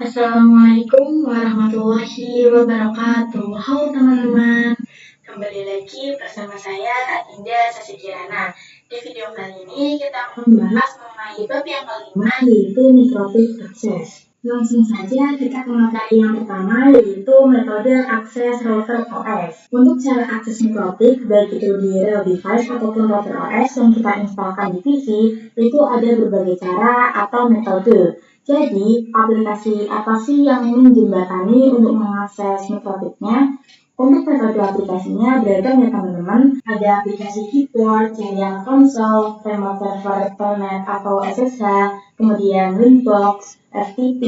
Assalamualaikum warahmatullahi wabarakatuh. Halo teman-teman, kembali lagi bersama saya Adinda Sasikirana. Di video kali ini kita akan membahas mengenai bab yang kelima, yaitu mikrotik akses. Langsung saja kita ke materi yang pertama, yaitu metode akses router OS. Untuk cara akses mikrotik, baik itu di real device ataupun router OS yang kita instalkan di PC, itu ada berbagai cara atau metode. Jadi, aplikasi apa sih yang menjembatani untuk mengakses mikrotiknya? Untuk metode aplikasinya beragam ya teman-teman. Ada aplikasi keyboard, serial konsol, remote server, telnet atau SSH, kemudian Winbox, FTP,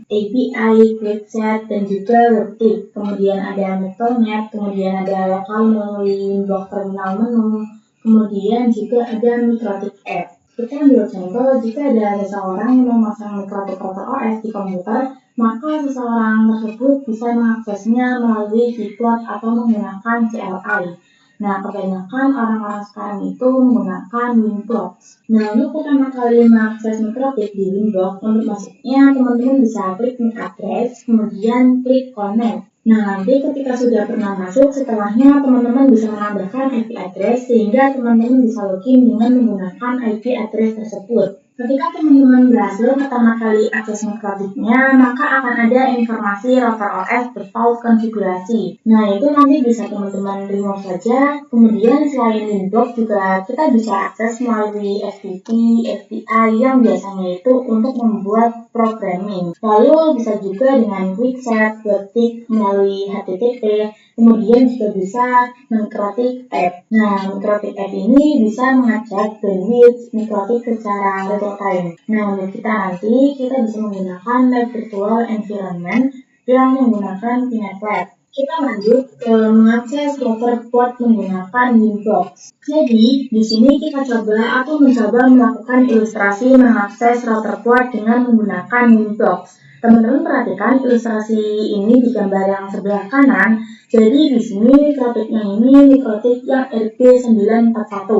API, QuickSet, dan juga WebKit. Kemudian ada Telnet, kemudian ada local melalui Winbox terminal menu, kemudian juga ada mikrotik app. Kita ambil contoh, jika ada seseorang yang memasang mikrotik router OS di komputer, maka seseorang tersebut bisa mengaksesnya melalui keyboard atau menggunakan CLI. Nah, kebanyakan orang-orang sekarang itu menggunakan Winbox. Nah, untuk pertama kali mengakses mikrotik di Winbox, untuk masuknya teman-teman bisa klik MAC address, kemudian klik connect. Nah, nanti ketika sudah pernah masuk, setelahnya teman-teman bisa menambahkan IP address sehingga teman-teman bisa login dengan menggunakan IP address tersebut. Ketika teman-teman berhasil pertama kali akses mikrotiknya, maka akan ada informasi router OS default konfigurasi. Nah, itu nanti bisa teman-teman remove saja. Kemudian selain Windows juga kita bisa akses melalui FTP, API yang biasanya itu untuk membuat programming. Lalu bisa juga dengan QuickSet, WebKit melalui HTTP. Kemudian juga bisa mikrotik app. Nah, mikrotik app ini bisa mengajak bandwidth mikrotik secara real time. Nah, untuk kita nanti, kita bisa menggunakan lab virtual environment yang menggunakan Pinet Lab. Kita lanjut ke mengakses router port menggunakan Winbox. Jadi, di sini kita mencoba melakukan ilustrasi mengakses router port dengan menggunakan Winbox. Teman-teman perhatikan ilustrasi ini di gambar yang sebelah kanan. Jadi di sini mikrotiknya ini mikrotik yang RB941.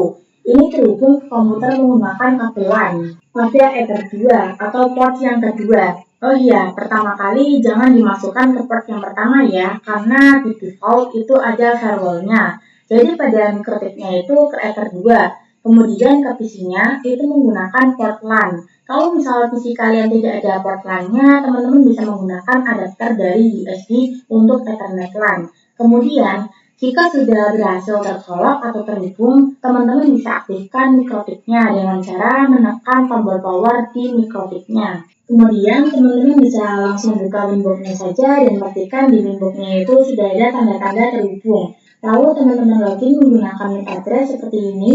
Ini terhubung ke komputer menggunakan kabel LAN pada Ether 2 atau port yang kedua. Oh iya, pertama kali jangan dimasukkan ke port yang pertama ya, karena di default itu ada firewall-nya. Jadi pada mikrotiknya itu ke Ether 2. Kemudian ke PC-nya itu menggunakan port LAN. Kalau misalnya PC kalian tidak ada port LAN-nya, teman-teman bisa menggunakan adapter dari USB untuk Ethernet LAN. Kemudian, jika sudah berhasil tercolok atau terhubung, teman-teman bisa aktifkan mikrotiknya dengan cara menekan tombol power di mikrotiknya. Kemudian, teman-teman bisa langsung buka Winbox-nya saja dan pastikan di Winbox-nya itu sudah ada tanda-tanda terhubung. Lalu teman-teman login menggunakan MAC address seperti ini.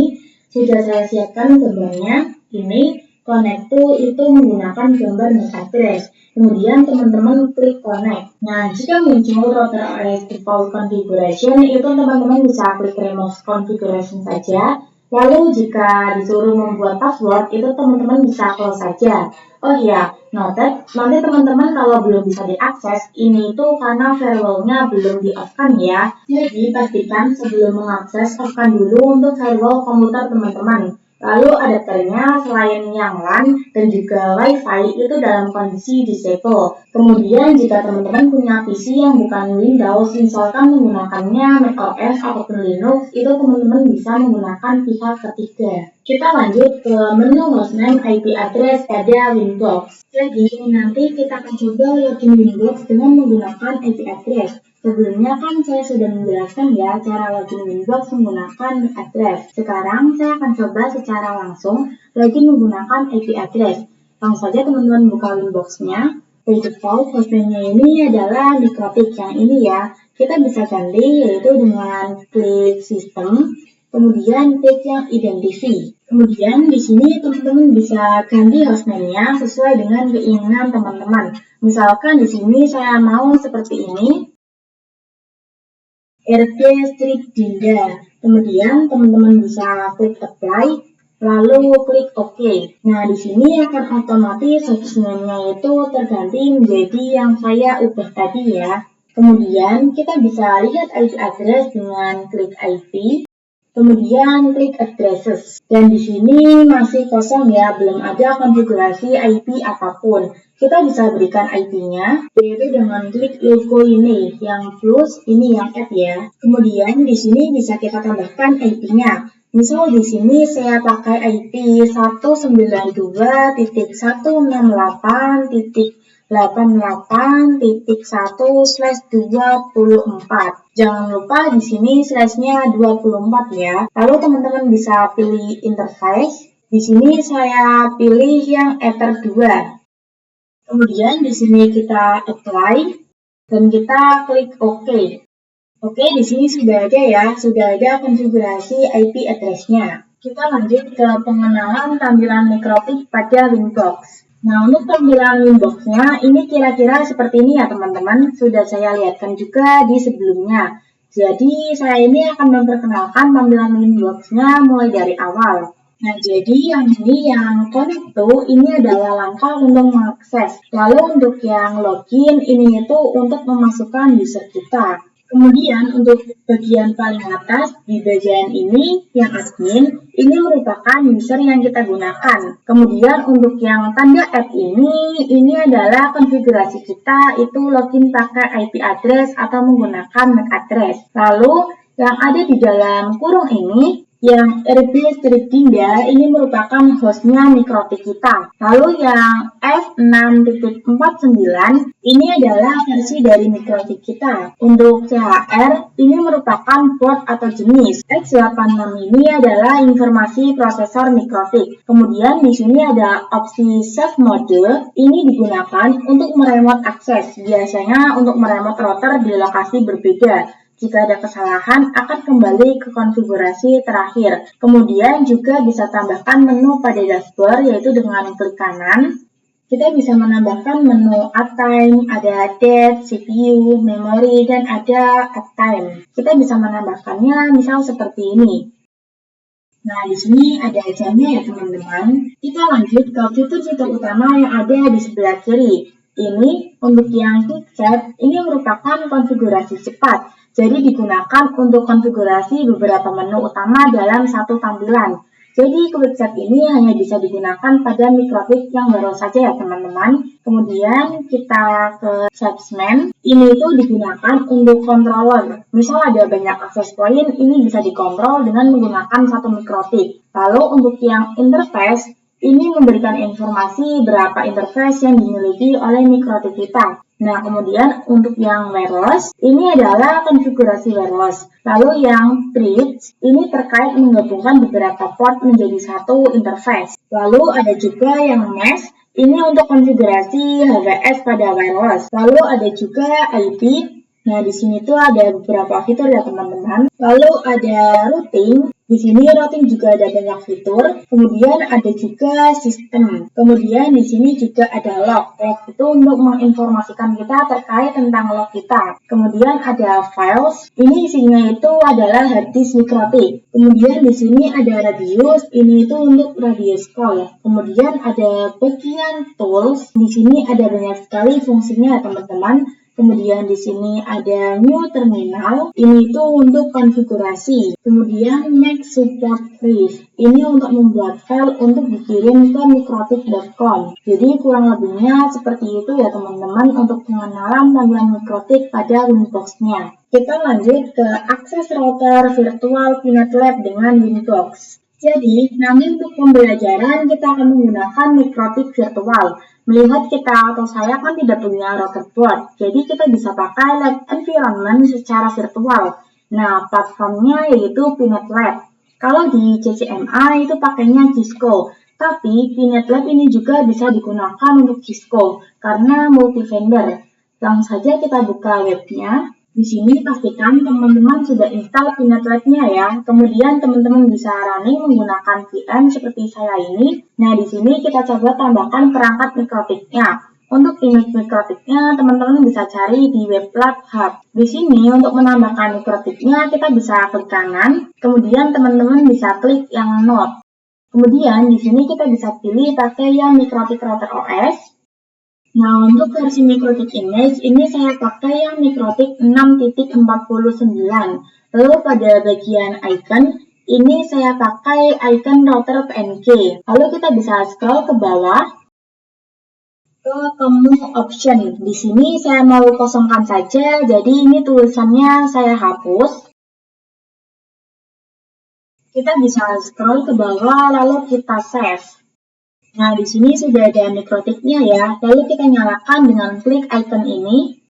Sudah saya siapkan gambarnya. Ini connect to itu menggunakan gambar MAC address. Kemudian teman-teman klik connect. Nah, jika muncul router OS default configuration, itu teman-teman bisa klik remove configuration saja. Lalu jika disuruh membuat password, itu teman-teman bisa close saja. Oh iya, noted, nanti teman-teman kalau belum bisa diakses, ini itu karena firewall-nya belum di-off-kan ya. Jadi pastikan sebelum mengakses, off-kan dulu untuk firewall komputer teman-teman. Lalu adapternya selain yang LAN dan juga Wi-Fi itu dalam kondisi disable. Kemudian jika teman-teman punya PC yang bukan Windows, misalkan menggunakannya macOS ataupun Linux, itu teman-teman bisa menggunakan pihak ketiga. Kita lanjut ke menu hostname IP address pada Winbox. Jadi nanti kita akan coba login Winbox dengan menggunakan IP address. Sebelumnya kan saya sudah menjelaskan ya cara login Winbox menggunakan MAC address. Sekarang saya akan coba secara langsung login menggunakan IP address. Langsung saja teman-teman buka Winbox-nya. By default hostname-nya ini adalah mikrotik yang ini ya. Kita bisa ganti yaitu dengan klik sistem, kemudian klik yang identify. Kemudian di sini teman-teman bisa ganti hostname-nya sesuai dengan keinginan teman-teman. Misalkan di sini saya mau seperti ini. RD Street Dinda. Kemudian teman-teman bisa klik apply, lalu klik OK. Nah, di sini akan otomatis hostname-nya itu terganti menjadi yang saya ubah tadi ya. Kemudian kita bisa lihat IP address dengan klik IP. Kemudian klik addresses. Dan di sini masih kosong ya, belum ada konfigurasi IP apapun. Kita bisa berikan IP-nya, yaitu dengan klik logo ini, yang plus, ini yang add ya. Kemudian di sini bisa kita tambahkan IP-nya. Misal di sini saya pakai IP 192.168.1/24. Jangan lupa di sini slash-nya 24 ya. Lalu teman-teman bisa pilih interface. Di sini saya pilih yang Ether 2. Kemudian di sini kita apply dan kita klik OK. Oke, di sini sudah ada ya, sudah ada konfigurasi IP address-nya. Kita lanjut ke pengenalan tampilan Mikrotik pada Winbox. Nah, untuk tampilan Winbox-nya, ini kira-kira seperti ini ya teman-teman, sudah saya lihatkan juga di sebelumnya. Jadi, saya ini akan memperkenalkan tampilan Winbox-nya mulai dari awal. Nah, jadi yang ini yang connect to, ini adalah langkah untuk mengakses. Lalu untuk yang login, ini itu untuk memasukkan user kita. Kemudian untuk bagian paling atas di bagian ini yang admin, ini merupakan user yang kita gunakan. Kemudian untuk yang tanda add ini adalah konfigurasi kita itu login pakai IP address atau menggunakan MAC address. Lalu yang ada di dalam kurung ini yang RB Dinda ini merupakan hostnya Mikrotik kita. Lalu yang F6.49 ini adalah versi dari Mikrotik kita. Untuk CHR ini merupakan port atau jenis. X86 ini adalah informasi prosesor Mikrotik. Kemudian di sini ada opsi save mode. Ini digunakan untuk meremote akses. Biasanya untuk meremote router di lokasi berbeda. Jika ada kesalahan, akan kembali ke konfigurasi terakhir. Kemudian juga bisa tambahkan menu pada dashboard, yaitu dengan klik kanan. Kita bisa menambahkan menu uptime, ada date, CPU, memori, dan ada uptime. Kita bisa menambahkannya misal seperti ini. Nah, di sini ada jamnya ya teman-teman. Kita lanjut ke fitur-fitur utama yang ada di sebelah kiri. Ini untuk yang quick set, ini merupakan konfigurasi cepat. Jadi digunakan untuk konfigurasi beberapa menu utama dalam satu tampilan. Jadi quick set ini hanya bisa digunakan pada Mikrotik yang baru saja ya teman-teman. Kemudian kita ke Shapesman. Ini itu digunakan untuk controller. Misal ada banyak access point, ini bisa dikontrol dengan menggunakan satu Mikrotik. Lalu untuk yang interface, ini memberikan informasi berapa interface yang dimiliki oleh Mikrotik kita. Nah, kemudian untuk yang wireless, ini adalah konfigurasi wireless. Lalu yang bridge, ini terkait menggabungkan beberapa port menjadi satu interface. Lalu ada juga yang mesh, ini untuk konfigurasi HWS pada wireless. Lalu ada juga IP. Nah, di sini tuh ada beberapa fitur ya teman-teman. Lalu ada routing. Di sini routing juga ada banyak fitur. Kemudian ada juga sistem. Kemudian di sini juga ada log. Log itu untuk menginformasikan kita terkait tentang log kita. Kemudian ada files. Ini isinya itu adalah hard disk Mikrotik. Kemudian di sini ada radius. Ini itu untuk radius call. Kemudian ada bagian tools. Di sini ada banyak sekali fungsinya teman-teman. Kemudian di sini ada new terminal, ini itu untuk konfigurasi. Kemudian make support brief, ini untuk membuat file untuk dikirim ke mikrotik.com. Jadi kurang lebihnya seperti itu ya teman-teman untuk pengenalan tampilan Mikrotik pada Winbox-nya. Kita lanjut ke akses router virtual PinetLab dengan Winbox. Jadi, nanti untuk pembelajaran kita akan menggunakan Mikrotik virtual. Melihat kita atau saya kan tidak punya router board, jadi kita bisa pakai lab environment secara virtual. Nah, platformnya yaitu PinetLab. Kalau di CCMA itu pakainya Cisco, tapi PinetLab ini juga bisa digunakan untuk Cisco karena multi vendor. Langsung saja kita buka webnya. Di sini pastikan teman-teman sudah install PinetLab-nya ya. Kemudian teman-teman bisa running menggunakan VM seperti saya ini. Nah, di sini kita coba tambahkan perangkat Mikrotiknya. Untuk image Mikrotiknya, teman-teman bisa cari di web Lab Hub. Di sini untuk menambahkan Mikrotiknya, kita bisa klik kanan. Kemudian teman-teman bisa klik yang Node. Kemudian di sini kita bisa pilih pakai yang Mikrotik Router OS. Nah, untuk versi Mikrotik Image, ini saya pakai yang Mikrotik 6.49. Lalu pada bagian icon, Ini saya pakai icon router PNG. Lalu kita bisa scroll ke bawah ke menu option. Di sini saya mau kosongkan saja, jadi ini tulisannya saya hapus. Kita bisa scroll ke bawah lalu kita save. Nah, di sini sudah ada mikrotiknya ya. Lalu kita nyalakan dengan klik icon ini.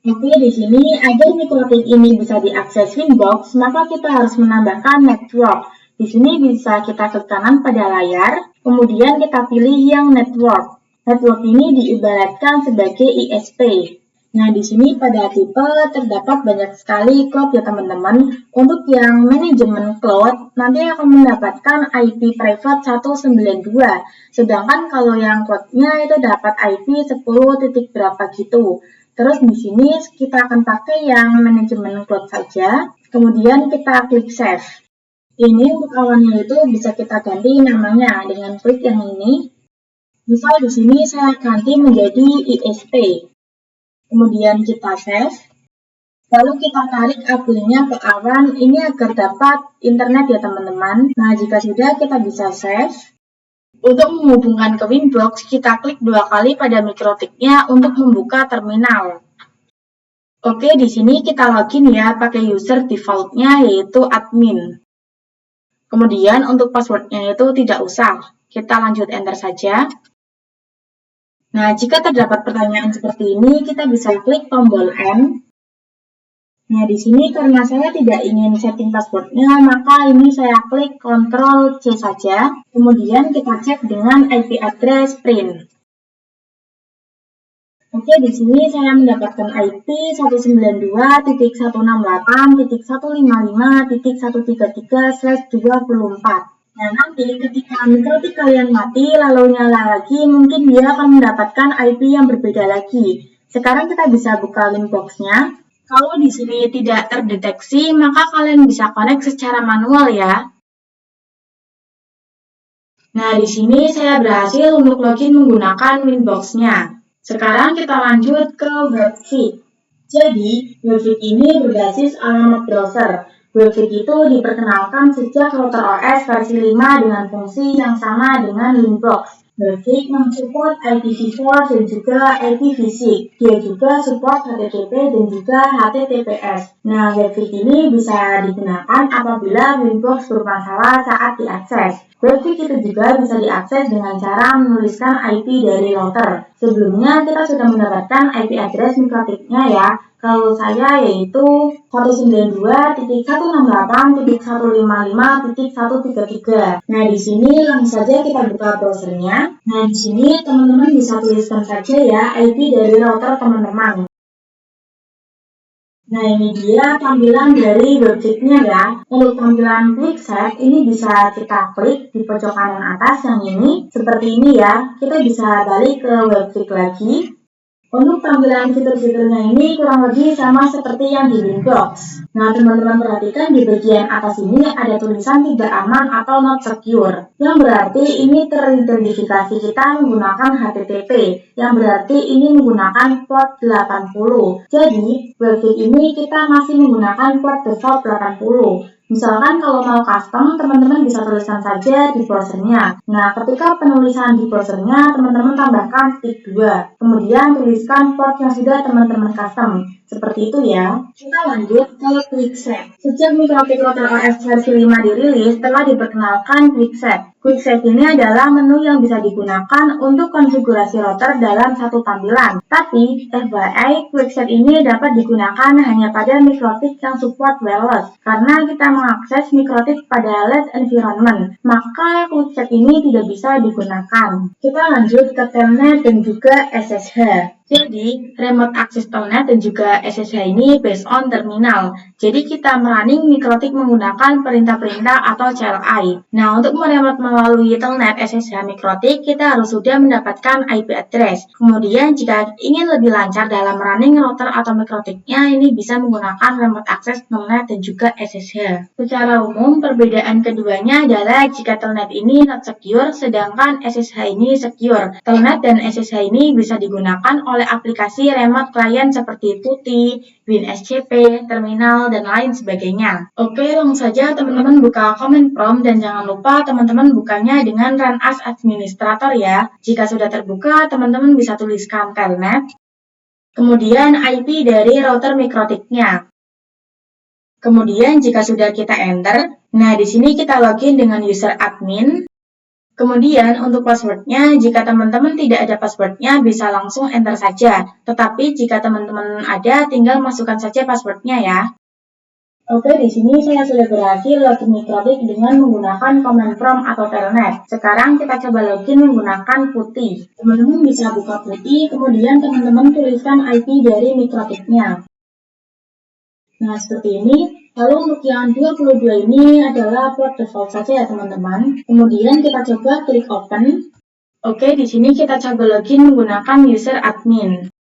Oke, di sini agar mikrotik ini bisa diakses Winbox, maka kita harus menambahkan network. Di sini bisa kita klik kanan pada layar, kemudian kita pilih yang network. Network ini diibaratkan sebagai ISP. Nah, di sini pada tipe terdapat banyak sekali cloud ya teman-teman. Untuk yang manajemen cloud, nanti akan mendapatkan IP private 192. Sedangkan kalau yang cloud-nya itu dapat IP 10 titik berapa gitu. Terus di sini kita akan pakai yang manajemen cloud saja, kemudian kita klik save. Ini untuk awannya itu bisa kita ganti namanya dengan klik yang ini. Misal di sini saya ganti menjadi ISP. Kemudian kita save. Lalu kita tarik kabelnya ke awan ini agar dapat internet ya teman-teman. Nah, jika sudah kita bisa save. Untuk menghubungkan ke Winbox, kita klik 2 kali pada mikrotiknya untuk membuka terminal. Oke, di sini kita login ya pakai user defaultnya yaitu admin. Kemudian untuk passwordnya itu tidak usah, kita lanjut enter saja. Nah, jika terdapat pertanyaan seperti ini, kita bisa klik tombol N. Nah, di sini karena saya tidak ingin setting passwordnya, maka ini saya klik Ctrl C saja. Kemudian kita cek dengan IP address print. Oke, di sini saya mendapatkan IP 192.168.155.133/24. Nah, nanti ketika mikrotik kalian mati lalu nyala lagi, mungkin dia akan mendapatkan IP yang berbeda lagi. Sekarang kita bisa buka Winbox-nya. Kalau di sini tidak terdeteksi, maka kalian bisa connect secara manual ya. Nah, di sini saya berhasil untuk login menggunakan Winbox-nya. Sekarang kita lanjut ke WebKit. Jadi, WebKit ini berbasis alamat browser. WebKit itu diperkenalkan sejak router OS versi 5 dengan fungsi yang sama dengan Winbox. WebKit mensupport IPv4 dan juga IPv6. Dia juga support HTTP dan juga HTTPS. Nah, WebKit ini bisa digunakan apabila Winbox bermasalah saat diakses. WebKit itu juga bisa diakses dengan cara menuliskan IP dari router. Sebelumnya kita sudah mendapatkan IP address mikrotiknya ya. Kalau saya yaitu 192.168.155.133. Nah, di sini langsung saja kita buka browsernya. Nah, di sini teman-teman bisa tuliskan saja ya IP dari router teman-teman. Nah, ini dia tampilan dari WebKit-nya ya. Untuk tampilan quick set ini bisa kita klik di pojok kanan atas yang ini. Seperti ini ya. Kita bisa balik ke WebKit lagi. Untuk tampilan fitur-fiturnya ini kurang lebih sama seperti yang di Winbox. Nah, teman-teman perhatikan di bagian atas ini ada tulisan tidak aman atau not secure. Yang berarti ini teridentifikasi kita menggunakan HTTP. Yang berarti ini menggunakan port 80. Jadi, WebKit ini kita masih menggunakan port default 80. Misalkan kalau mau custom, teman-teman bisa tuliskan saja di browsernya. Nah, ketika penulisan di browsernya, teman-teman tambahkan tick 2. Kemudian tuliskan port yang sudah teman-teman custom. Seperti itu ya. Kita lanjut ke QuickSet. Sejak mikrotik router OS versi 5 dirilis, telah diperkenalkan QuickSet. QuickSet ini adalah menu yang bisa digunakan untuk konfigurasi router dalam satu tampilan. Tapi, FYI, QuickSet ini dapat digunakan hanya pada mikrotik yang support wireless. Karena kita mengakses mikrotik pada LED environment, maka QuickSet ini tidak bisa digunakan. Kita lanjut ke Telnet dan juga SSH. Jadi, remote access telnet dan juga SSH ini based on terminal. Jadi, kita merunning mikrotik menggunakan perintah-perintah atau CLI. Nah, untuk meremote melalui telnet SSH mikrotik, kita harus sudah mendapatkan IP address. Kemudian, jika ingin lebih lancar dalam running router atau mikrotiknya, ini bisa menggunakan remote access telnet dan juga SSH. Secara umum, perbedaan keduanya adalah jika telnet ini not secure, sedangkan SSH ini secure. Telnet dan SSH ini bisa digunakan oleh oleh aplikasi remote client seperti PuTTY, WinSCP, Terminal, dan lain sebagainya. Oke, langsung saja teman-teman buka command prompt dan jangan lupa teman-teman bukanya dengan Run as Administrator ya. Jika sudah terbuka, teman-teman bisa tuliskan telnet, kemudian IP dari router mikrotiknya. Kemudian jika sudah kita enter, nah di sini kita login dengan user admin. Kemudian untuk passwordnya, jika teman-teman tidak ada passwordnya bisa langsung enter saja. Tetapi jika teman-teman ada, tinggal masukkan saja passwordnya ya. Oke, di sini saya sudah berhasil login mikrotik dengan menggunakan command prompt atau telnet. Sekarang kita coba login menggunakan PuTTY. Teman-teman bisa buka PuTTY, kemudian teman-teman tuliskan IP dari mikrotiknya. Nah, seperti ini. Lalu untuk yang 22 ini adalah port default saja ya teman-teman. Kemudian kita coba klik open. Oke, di sini kita coba login menggunakan user admin.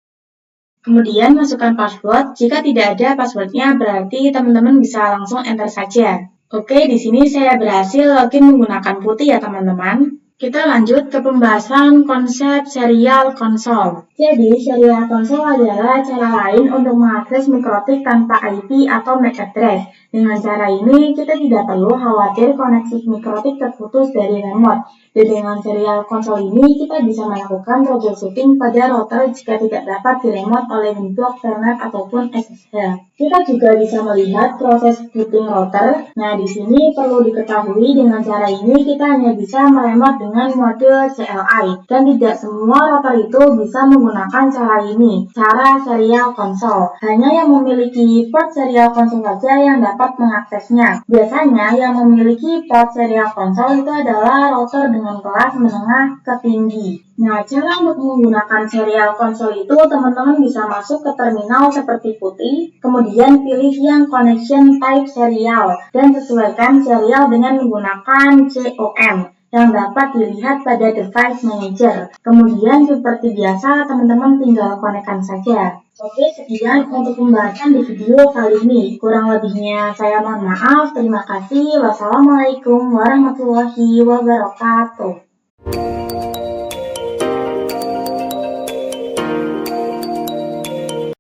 Kemudian masukkan password. Jika tidak ada passwordnya berarti teman-teman bisa langsung enter saja. Oke, di sini saya berhasil login menggunakan PuTTY ya teman-teman. Kita lanjut ke pembahasan konsep serial console. Jadi, serial console adalah cara lain untuk mengakses mikrotik tanpa IP atau MAC address. Dengan cara ini, kita tidak perlu khawatir koneksi mikrotik terputus dari remote. Dan dengan serial console ini, kita bisa melakukan troubleshooting pada router jika tidak dapat diremote oleh WinBlock, Telnet, ataupun SSH. Kita juga bisa melihat proses booting router. Nah, di sini perlu diketahui dengan cara ini kita hanya bisa meremote dengan mode CLI. Dan tidak semua router itu bisa menggunakan cara ini, cara serial console. Hanya yang memiliki port serial console saja yang dapat mengaksesnya. Biasanya yang memiliki port serial console itu adalah router dengan kelas menengah ke tinggi. Nah, cara untuk menggunakan serial console itu teman-teman bisa masuk ke terminal seperti PuTTY, kemudian pilih yang connection type serial dan sesuaikan serial dengan menggunakan COM yang dapat dilihat pada device manager. Kemudian seperti biasa teman-teman tinggal konekkan saja. Oke, sekian untuk pembahasan di video kali ini. Kurang lebihnya saya mohon maaf. Terima kasih. Wassalamualaikum warahmatullahi wabarakatuh.